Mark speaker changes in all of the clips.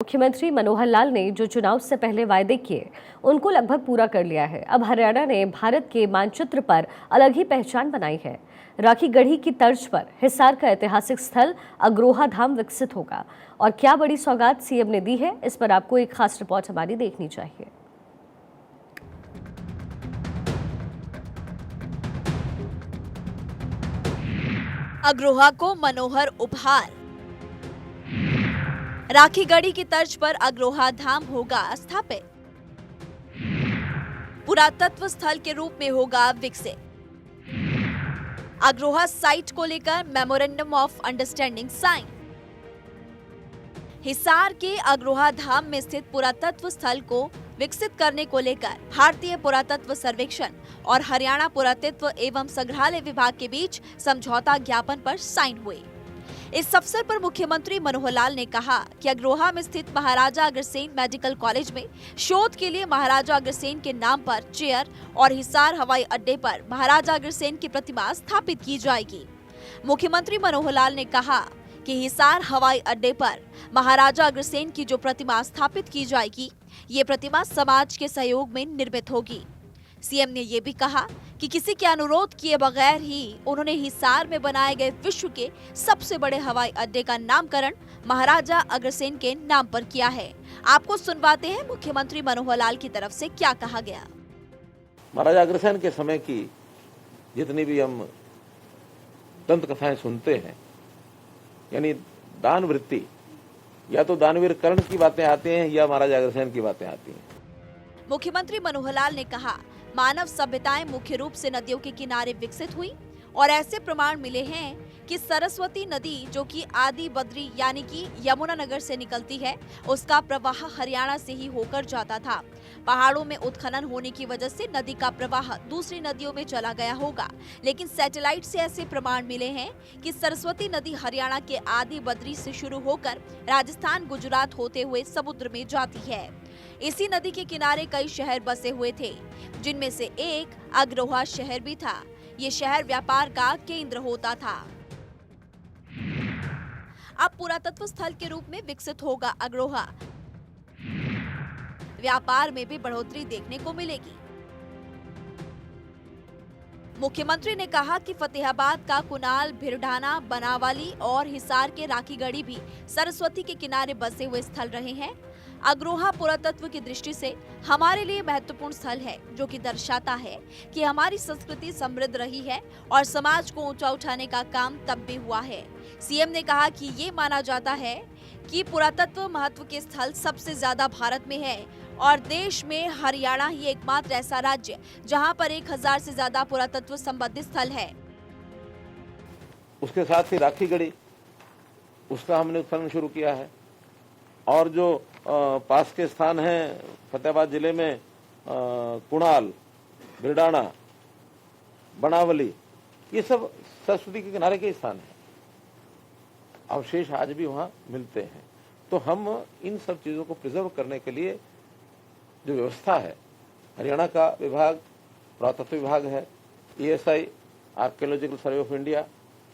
Speaker 1: मुख्यमंत्री मनोहर लाल ने जो चुनाव से पहले वायदे किए उनको लगभग पूरा कर लिया है। अब हरियाणा ने भारत के मानचित्र पर अलग ही पहचान बनाई है। राखी गढ़ी की तर्ज पर हिसार का ऐतिहासिक स्थल अग्रोहा धाम विकसित होगा। और क्या बड़ी सौगात सीएम ने दी है, इस पर आपको एक खास रिपोर्ट हमारी देखनी चाहिए।
Speaker 2: अग्रोहा को मनोहर उपहार। राखी गढ़ी की तर्ज पर अग्रोहा धाम होगा स्थापित। पुरातत्व स्थल के रूप में होगा विकसित। अग्रोहा साइट को लेकर memorandum of understanding sign. Hisar के अग्रोहा धाम में स्थित पुरातत्व स्थल को विकसित करने को लेकर भारतीय पुरातत्व सर्वेक्षण और हरियाणा पुरातत्व एवं संग्रहालय विभाग के बीच समझौता ज्ञापन पर साइन हुए। इस अवसर पर मुख्यमंत्री मनोहर लाल ने कहा कि अग्रोहा में स्थित महाराजा अग्रसेन मेडिकल कॉलेज में शोध के लिए महाराजा अग्रसेन के नाम पर चेयर और हिसार हवाई अड्डे पर महाराजा अग्रसेन की प्रतिमा स्थापित की जाएगी। मुख्यमंत्री मनोहर लाल ने कहा कि हिसार हवाई अड्डे पर महाराजा अग्रसेन की जो प्रतिमा स्थापित की जाएगी, ये प्रतिमा समाज के सहयोग में निर्मित होगी। सीएम ने ये भी कहा कि किसी के अनुरोध किए बगैर ही उन्होंने हिसार में बनाए गए विश्व के सबसे बड़े हवाई अड्डे का नामकरण महाराजा अग्रसेन के नाम पर किया है। आपको सुनवाते हैं मुख्यमंत्री मनोहर लाल की तरफ से क्या कहा गया।
Speaker 3: महाराजा अग्रसेन के समय की जितनी भी हम दंत कथाएं सुनते हैं, यानी दान वृत्ति, या तो दानवीर कर्ण की बातें आती हैं या महाराजा अग्रसेन की बातें आती हैं।
Speaker 2: मुख्यमंत्री मनोहर लाल ने कहा, मानव सभ्यताएं मुख्य रूप से नदियों के किनारे विकसित हुई और ऐसे प्रमाण मिले हैं कि सरस्वती नदी जो कि आदि बद्री यानी कि यमुनानगर से निकलती है, उसका प्रवाह हरियाणा से ही होकर जाता था। पहाड़ों में उत्खनन होने की वजह से नदी का प्रवाह दूसरी नदियों में चला गया होगा, लेकिन सैटेलाइट से ऐसे प्रमाण मिले हैं कि सरस्वती नदी हरियाणा के आदि बद्री से शुरू होकर राजस्थान गुजरात होते हुए समुद्र में जाती है। इसी नदी के किनारे कई शहर बसे हुए थे, जिनमें से एक अग्रोहा शहर भी था। ये शहर व्यापार का केंद्र होता था। अब पुरातत्व स्थल के रूप में विकसित होगा अग्रोहा। व्यापार में भी बढ़ोतरी देखने को मिलेगी। मुख्यमंत्री ने कहा कि फतेहाबाद का कुनाल, भिरडाना, बनावाली और हिसार के राखी गढ़ी भी सरस्वती के किनारे बसे हुए स्थल रहे हैं। अग्रोहा पुरातत्व की दृष्टि से हमारे लिए महत्वपूर्ण स्थल है, जो कि दर्शाता है कि हमारी संस्कृति समृद्ध रही है और समाज को ऊंचा उठाने का काम तब भी हुआ है। सीएम ने कहा कि ये माना जाता है कि पुरातत्व महत्व के स्थल सबसे ज्यादा भारत में है और देश में हरियाणा ही एकमात्र ऐसा राज्य जहां पर 1000 से ज्यादा पुरातत्व संबंधित स्थल है।
Speaker 3: उसके साथ ही राखी गढ़ी, उसका हमने उत्खनन शुरू किया है। और जो पास के स्थान हैं फतेहाबाद जिले में, कुणाल, भिरडाना, बनावली, ये सब सरस्वती के किनारे के स्थान हैं। अवशेष आज भी वहां मिलते हैं। तो हम इन सब चीजों को प्रिजर्व करने के लिए जो व्यवस्था है, हरियाणा का विभाग पुरातत्व विभाग है, ESI archaeological survey of India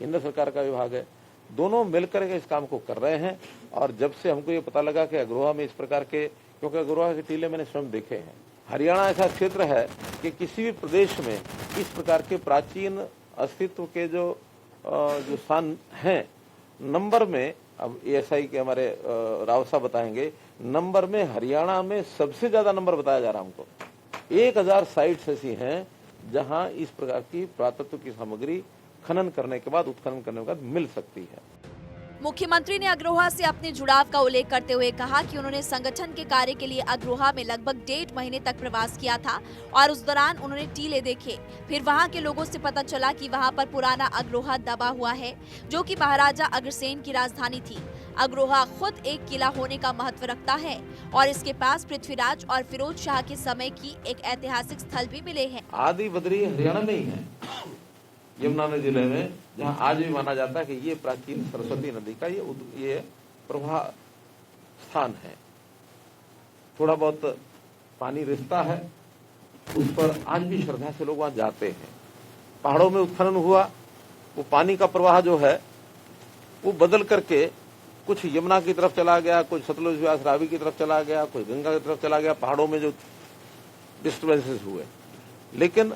Speaker 3: केंद्र सरकार का विभाग है, दोनों मिलकर के इस काम को कर रहे हैं। और जब से हमको ये पता लगा कि अग्रोहा में इस प्रकार के, क्योंकि अग्रोहा के टीले मैंने स्वयं देखे हैं, हरियाणा ऐसा क्षेत्र है कि किसी भी प्रदेश में इस प्रकार के प्राचीन अस्तित्व के जो स्थान हैं, नंबर में, अब ESI के हमारे राव साहब बताएंगे, नंबर में हरियाणा में सबसे ज्यादा नंबर बताया जा रहा है हमको। 1000 साइट्स ऐसी हैं जहां इस प्रकार की पुरातत्व की सामग्री खनन करने के बाद, उत्खनन करने के बाद मिल सकती है।
Speaker 2: मुख्यमंत्री ने अग्रोहा से अपने जुड़ाव का उल्लेख करते हुए कहा कि उन्होंने संगठन के कार्य के लिए अग्रोहा में लगभग 1.5 महीने तक प्रवास किया था और उस दौरान उन्होंने टीले देखे। फिर वहां के लोगों से पता चला कि वहां पर पुराना अग्रोहा दबा हुआ है, जो कि महाराजा अग्रसेन की राजधानी थी। अग्रोहा खुद एक किला होने का महत्व रखता है और इसके पास पृथ्वीराज और फिरोज शाह के समय की एक ऐतिहासिक स्थल भी मिले हैं।
Speaker 3: आदि बद्री हरियाणा में ही है, यमुनानगर जिले में, जहां आज भी माना जाता है कि ये प्राचीन सरस्वती नदी का ये प्रवाह स्थान है। थोड़ा बहुत पानी रिसता है, उस पर आज भी श्रद्धा से लोग वहां जाते हैं। पहाड़ों में उत्खनन हुआ, वो पानी का प्रवाह जो है वो बदल करके कुछ यमुना की तरफ चला गया, कुछ सतलुज व्यास रावी की तरफ चला गया, कुछ गंगा की तरफ चला गया, पहाड़ों में जो डिस्टर्बेंसेस हुए। लेकिन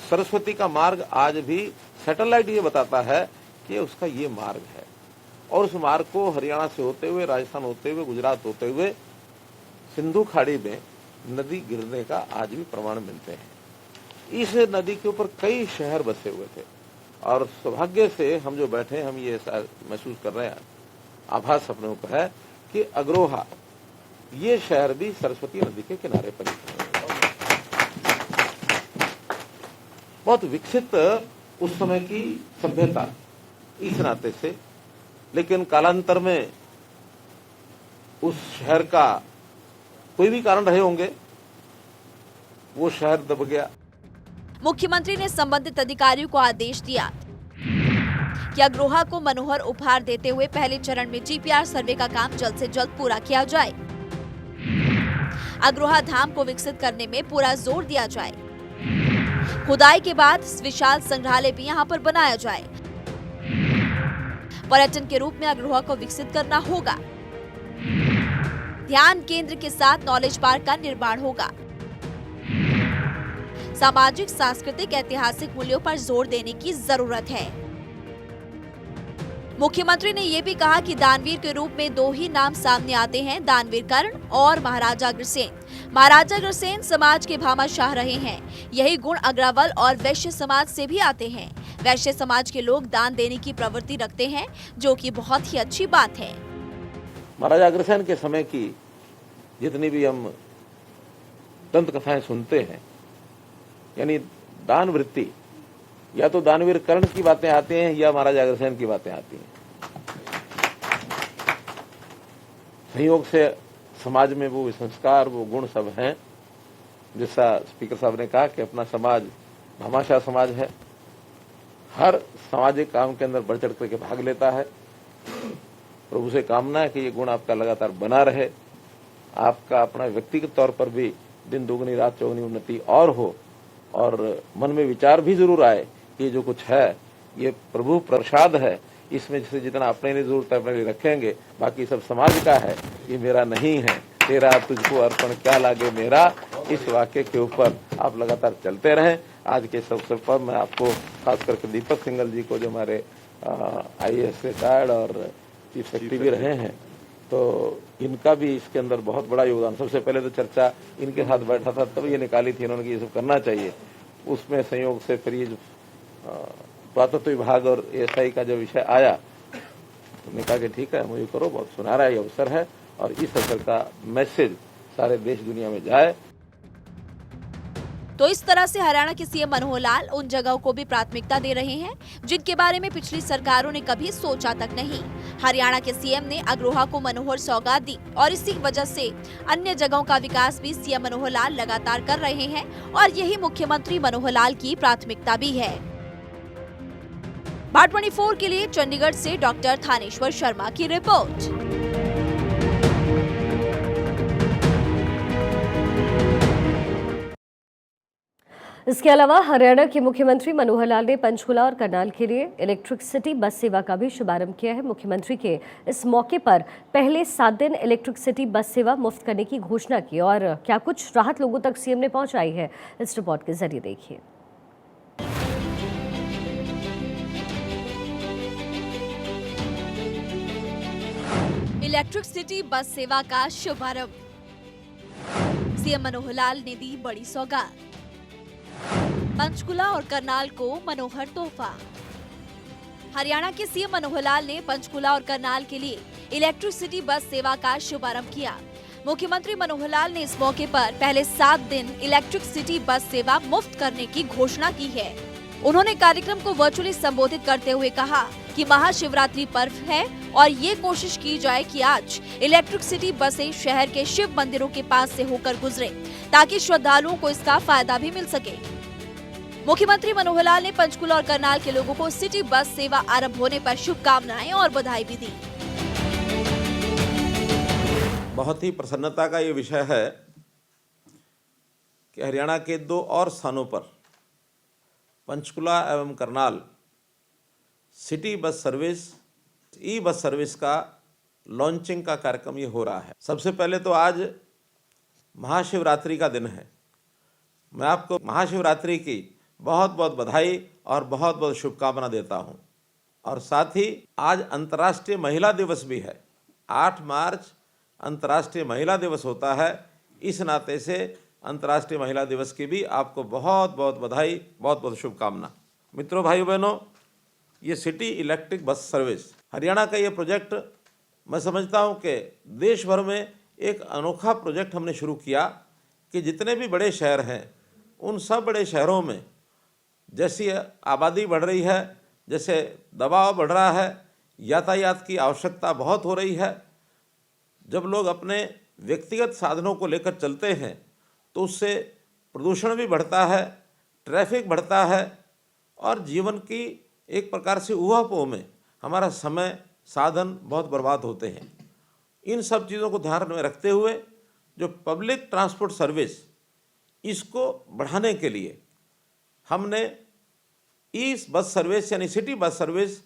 Speaker 3: सरस्वती का मार्ग आज भी सैटेलाइट ये बताता है कि उसका ये मार्ग है, और उस मार्ग को हरियाणा से होते हुए, राजस्थान होते हुए, गुजरात होते हुए सिंधु खाड़ी में नदी गिरने का आज भी प्रमाण मिलते हैं। इस नदी के ऊपर कई शहर बसे हुए थे, और सौभाग्य से हम जो बैठे हम ये महसूस कर रहे हैं, आभास अपने ऊपर है कि अग्रोहा ये शहर भी सरस्वती नदी के किनारे पर है। बहुत विकसित उस समय की सभ्यता इस नाते से, लेकिन कालांतर में उस शहर का कोई भी कारण रहे होंगे, वो शहर दब गया।
Speaker 2: मुख्यमंत्री ने संबंधित अधिकारियों को आदेश दिया कि अग्रोहा को मनोहर उपहार देते हुए पहले चरण में जीपीआर सर्वे का काम जल्द से जल्द पूरा किया जाए। अग्रोहा धाम को विकसित करने में पूरा जोर दिया जाए। खुदाई के बाद विशाल संग्रहालय भी यहाँ पर बनाया जाए। पर्यटन के रूप में अग्रोहा को विकसित करना होगा। ध्यान केंद्र के साथ नॉलेज पार्क का निर्माण होगा। सामाजिक, सांस्कृतिक, ऐतिहासिक मूल्यों पर जोर देने की जरूरत है। मुख्यमंत्री ने ये भी कहा कि दानवीर के रूप में दो ही नाम सामने आते हैं, दानवीर कर्ण और महाराजा अग्रसेन। महाराजा अग्रसेन समाज के भामाशाह रहे हैं। यही गुण अग्रवाल और वैश्य समाज से भी आते हैं। वैश्य समाज के लोग दान देने की प्रवृत्ति रखते हैं, जो कि बहुत ही अच्छी बात है।
Speaker 3: महाराजा अग्रसेन के समय की जितनी भी हम दंत कथाएं सुनते हैं, यानी दान वृत्ति, या तो दानवीर कर्ण की बातें आती हैं या महाराजा अग्रसेन की बातें आती हैं। संयोग से समाज में वो संस्कार, वो गुण सब हैं। जैसा स्पीकर साहब ने कहा कि अपना समाज भामाशाह समाज है, हर सामाजिक काम के अंदर बढ़ चढ़ करके भाग लेता है। प्रभु से कामना है कि ये गुण आपका लगातार बना रहे, आपका अपना व्यक्तिगत तौर पर भी दिन दुगनी रात चौगनी उन्नति और हो, और मन में विचार भी जरूर आए कि जो कुछ है ये प्रभु प्रसाद है, इसमें से जितना अपने लिए जरूरत है अपने लिए रखेंगे, बाकी सब समाज का है, ये मेरा नहीं है। तेरा तुझको अर्पण क्या लागे मेरा, इस वाक्य के ऊपर आप लगातार चलते रहें। आज के अवसर पर मैं आपको खास करके दीपक सिंघल जी को, जो हमारे IAS रिटायर्ड और चीफ सेक्रेटरी भी रहे हैं, तो इनका भी इसके अंदर बहुत बड़ा योगदान। सबसे पहले तो चर्चा इनके साथ बैठा था, तब ये निकाली थी इन्होंने कि ये सब करना चाहिए। उसमें संयोग से फिर ये जो पुरातत्व विभाग और ASI का जो विषय आया, तो कहा कि ठीक है मुझे करो, बहुत सुनहरा ये अवसर है, और इस अवसर का मैसेज सारे देश दुनिया में जाए।
Speaker 2: तो इस तरह से हरियाणा के सीएम मनोहर लाल उन जगहों को भी प्राथमिकता दे रहे हैं जिनके बारे में पिछली सरकारों ने कभी सोचा तक नहीं। हरियाणा के सीएम ने अग्रोहा को मनोहर सौगात दी, और इसी वजह से अन्य जगहों का विकास भी सीएम मनोहर लाल लगातार कर रहे हैं, और यही मुख्यमंत्री मनोहर लाल की प्राथमिकता भी है। भारत 24 के लिए चंडीगढ़ से डॉक्टर थानेश्वर शर्मा की रिपोर्ट।
Speaker 1: इसके अलावा हरियाणा के मुख्यमंत्री मनोहर लाल ने पंचकुला और करनाल के लिए इलेक्ट्रिसिटी बस सेवा का भी शुभारंभ किया है। मुख्यमंत्री के इस मौके पर पहले 7 दिन इलेक्ट्रिसिटी बस सेवा मुफ्त करने की घोषणा की, और क्या कुछ राहत लोगों तक सीएम ने पहुंचाई है, इस रिपोर्ट के जरिए देखिए।
Speaker 2: इलेक्ट्रिसिटी बस सेवा का शुभारंभ, सीएम मनोहर लाल ने दी बड़ी सौगात। पंचकुला और करनाल को मनोहर तोहफा। हरियाणा के सीएम मनोहर लाल ने पंचकुला और करनाल के लिए इलेक्ट्रिसिटी बस सेवा का शुभारंभ किया। मुख्यमंत्री मनोहर लाल ने इस मौके पर पहले 7 दिन इलेक्ट्रिसिटी बस सेवा मुफ्त करने की घोषणा की है। उन्होंने कार्यक्रम को वर्चुअली संबोधित करते हुए कहा कि महाशिवरात्रि पर्व है, और ये कोशिश की जाए कि आज इलेक्ट्रिसिटी बसें शहर के शिव मंदिरों के पास से होकर गुजरे, ताकि श्रद्धालुओं को इसका फायदा भी मिल सके। मुख्यमंत्री मनोहर लाल ने पंचकुला और करनाल के लोगों को सिटी बस सेवा आरंभ होने पर शुभकामनाएं और बधाई भी दी।
Speaker 3: बहुत ही प्रसन्नता का ये विषय है कि हरियाणा के 2 और स्थानों पर पंचकुला एवं करनाल सिटी बस सर्विस, ई बस सर्विस का लॉन्चिंग का कार्यक्रम ये हो रहा है। सबसे पहले तो आज महाशिवरात्रि का दिन है। मैं आपको महाशिवरात्रि की बहुत बहुत बधाई और बहुत बहुत शुभकामना देता हूँ। और साथ ही आज अंतर्राष्ट्रीय महिला दिवस भी है। 8 मार्च अंतर्राष्ट्रीय महिला दिवस होता है। इस नाते से अंतर्राष्ट्रीय महिला दिवस की भी आपको बहुत बहुत बधाई, बहुत बहुत शुभकामना। मित्रों, भाइयों बहनों, ये city electric bus service Haryana का ये प्रोजेक्ट मैं समझता हूँ कि देश भर में एक अनोखा प्रोजेक्ट हमने शुरू किया कि जितने भी बड़े शहर हैं उन सब बड़े शहरों में जैसी आबादी बढ़ रही है, जैसे दबाव बढ़ रहा है, यातायात की आवश्यकता बहुत हो रही है। जब लोग अपने व्यक्तिगत साधनों को लेकर चलते हैं तो उससे प्रदूषण भी बढ़ता है, ट्रैफिक बढ़ता है और जीवन की एक प्रकार से ऊहापोह में हमारा समय, साधन बहुत बर्बाद होते हैं। इन सब चीज़ों को ध्यान में रखते हुए जो पब्लिक ट्रांसपोर्ट सर्विस, इसको बढ़ाने के लिए हमने इस बस सर्विस यानी सिटी बस सर्विस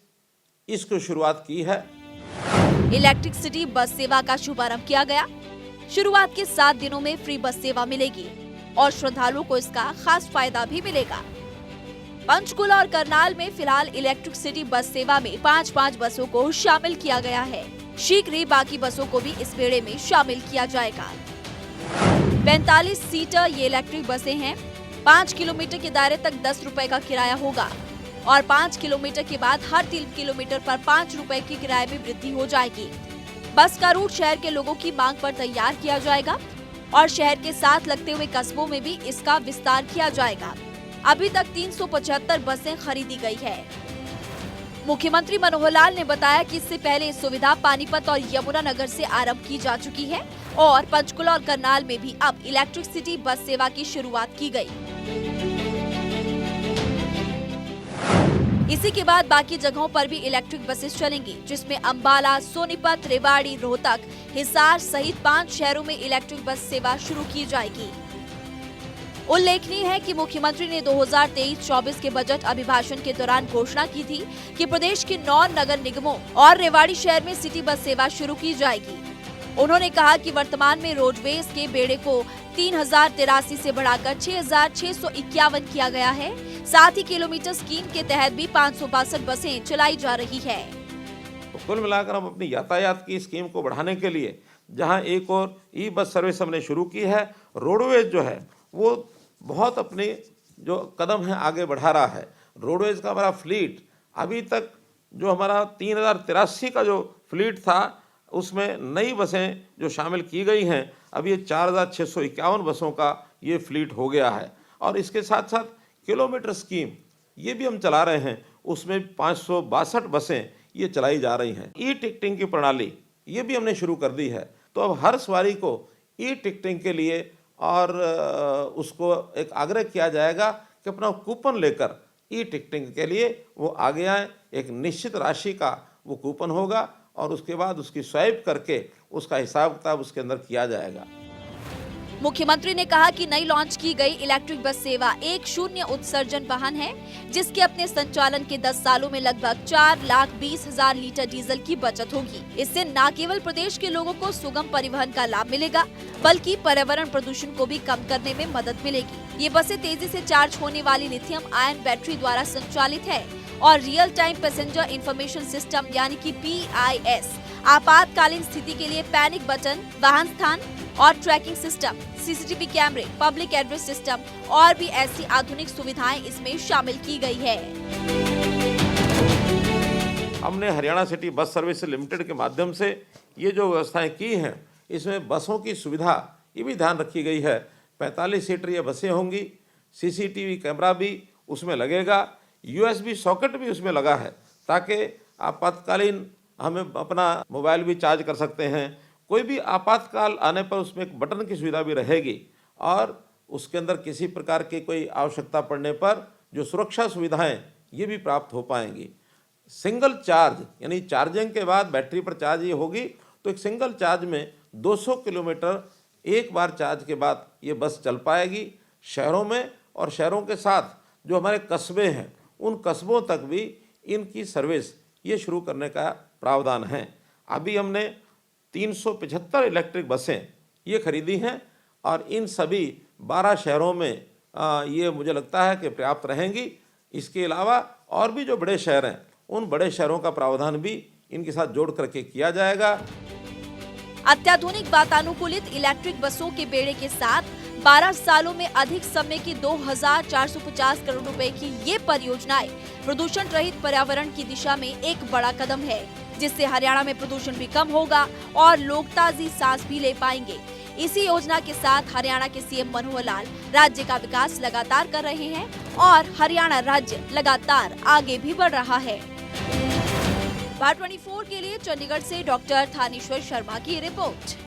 Speaker 3: इसको शुरुआत की है।
Speaker 2: इलेक्ट्रिक सिटी बस सेवा का शुभारंभ किया गया। शुरुआत के 7 दिनों में फ्री बस सेवा मिलेगी और श्रद्धालुओं को इसका खास फायदा भी मिलेगा। पंचकुला और करनाल में फिलहाल इलेक्ट्रिक सिटी बस सेवा में 5-5 बसों को शामिल किया गया है। शीघ्र ही बाकी बसों को भी इस बेड़े में शामिल किया जाएगा। 45 सीटर ये इलेक्ट्रिक बसें हैं। 5 किलोमीटर के दायरे तक 10 रुपए का किराया होगा और 5 किलोमीटर के बाद हर 3 किलोमीटर पर 5 रुपए की किराए में वृद्धि हो जाएगी। बस का रूट शहर के लोगों की मांग पर तैयार किया जाएगा और शहर के साथ लगते हुए कस्बों में भी इसका विस्तार किया जाएगा। अभी तक 375 बसें खरीदी गई है। मुख्यमंत्री मनोहर लाल ने बताया कि इससे पहले ये सुविधा पानीपत और यमुनानगर से आरंभ की जा चुकी है और पंचकुला और करनाल में भी अब इलेक्ट्रिक सिटी बस सेवा की शुरुआत की गई। इसी के बाद बाकी जगहों पर भी इलेक्ट्रिक बसेस चलेंगी, जिसमें अंबाला, सोनीपत, रेवाड़ी, रोहतक, हिसार सहित 5 शहरों में इलेक्ट्रिक बस सेवा शुरू की जाएगी। उल्लेखनीय है कि मुख्यमंत्री ने 2023-24 के बजट अभिभाषण के दौरान घोषणा की थी कि प्रदेश के 9 नगर निगमों और रेवाड़ी शहर में सिटी बस सेवा शुरू की जाएगी। उन्होंने कहा कि वर्तमान में रोडवेज के बेड़े को 3083 से बढ़ाकर 6651 किया गया है। साथ ही किलोमीटर स्कीम के तहत भी 562 बसें चलाई जा रही है।
Speaker 3: तो कुल मिलाकर हम अपनी यातायात की स्कीम को बढ़ाने के लिए जहां एक और ई बस सर्विस हमने शुरू की है, रोडवेज जो है वो बहुत अपने जो कदम है आगे बढ़ा रहा है। रोडवेज का हमारा फ्लीट अभी तक जो हमारा 3083 का जो फ्लीट था उसमें नई बसें जो शामिल की गई हैं, अब ये 4651 बसों का ये फ्लीट हो गया है। और इसके साथ साथ किलोमीटर स्कीम ये भी हम चला रहे हैं, उसमें 562 बसें ये चलाई जा रही हैं। ई टिकटिंग की प्रणाली ये भी हमने शुरू कर दी है। तो अब हर सवारी को ई टिकटिंग के लिए और उसको एक आग्रह किया जाएगा कि अपना कूपन लेकर ई टिकटिंग के लिए वो आगे आए। एक निश्चित राशि का वो कूपन होगा और उसके बाद उसकी स्वाइप करके उसका हिसाब किताब उसके अंदर किया जाएगा।
Speaker 2: मुख्यमंत्री ने कहा कि नई लॉन्च की गई इलेक्ट्रिक बस सेवा एक शून्य उत्सर्जन वाहन है, जिसके अपने संचालन के 10 सालों में लगभग 4,20,000 लीटर डीजल की बचत होगी। इससे न केवल प्रदेश के लोगों को सुगम परिवहन का लाभ मिलेगा, बल्कि पर्यावरण प्रदूषण को भी कम करने में मदद मिलेगी। ये बसें तेजी से चार्ज होने वाली लिथियम आयन बैटरी द्वारा संचालित है और real time passenger information system यानी कि PIS, आपातकालीन स्थिति के लिए पैनिक बटन, वाहन स्थान और ट्रैकिंग सिस्टम, CCTV कैमरे, पब्लिक एड्रेस सिस्टम और भी ऐसी आधुनिक सुविधाएं इसमें शामिल की गई है।
Speaker 3: हमने Haryana city bus service limited के माध्यम से ये जो व्यवस्थाएं की हैं, इसमें बसों की सुविधा ये भी ध्यान रखी गई है। 45 सीटर ये बसें होंगी, CCTV कैमरा भी उसमें लगेगा, USB सॉकेट भी उसमें लगा है ताकि आपातकालीन हमें अपना मोबाइल भी चार्ज कर सकते हैं। कोई भी आपातकाल आने पर उसमें एक बटन की सुविधा भी रहेगी और उसके अंदर किसी प्रकार की कोई आवश्यकता पड़ने पर जो सुरक्षा सुविधाएं ये भी प्राप्त हो पाएंगी। सिंगल चार्ज यानी चार्जिंग के बाद बैटरी पर चार्ज ये होगी तो एक सिंगल चार्ज में 200 किलोमीटर एक बार चार्ज के बाद ये बस चल पाएगी शहरों में, और शहरों के साथ जो हमारे कस्बे हैं उन कस्बों तक भी इनकी सर्विस ये शुरू करने का प्रावधान है। अभी हमने 375 इलेक्ट्रिक बसें ये खरीदी हैं और इन सभी 12 शहरों में ये मुझे लगता है कि पर्याप्त रहेंगी। इसके अलावा और भी जो बड़े शहर हैं उन बड़े शहरों का प्रावधान भी इनके साथ जोड़ करके किया जाएगा।
Speaker 2: अत्याधुनिक वातानुकूलित इलेक्ट्रिक बसों के बेड़े के साथ 12 सालों में अधिक समय की 2450 करोड़ रुपए की ये परियोजनाएं प्रदूषण रहित पर्यावरण की दिशा में एक बड़ा कदम है, जिससे हरियाणा में प्रदूषण भी कम होगा और लोग ताजी सांस भी ले पाएंगे। इसी योजना के साथ हरियाणा के सीएम मनोहर लाल राज्य का विकास लगातार कर रहे हैं और हरियाणा राज्य लगातार आगे भी बढ़ रहा है। भारत 24 के लिए चंडीगढ़ से डॉक्टर थानेश्वर शर्मा की रिपोर्ट।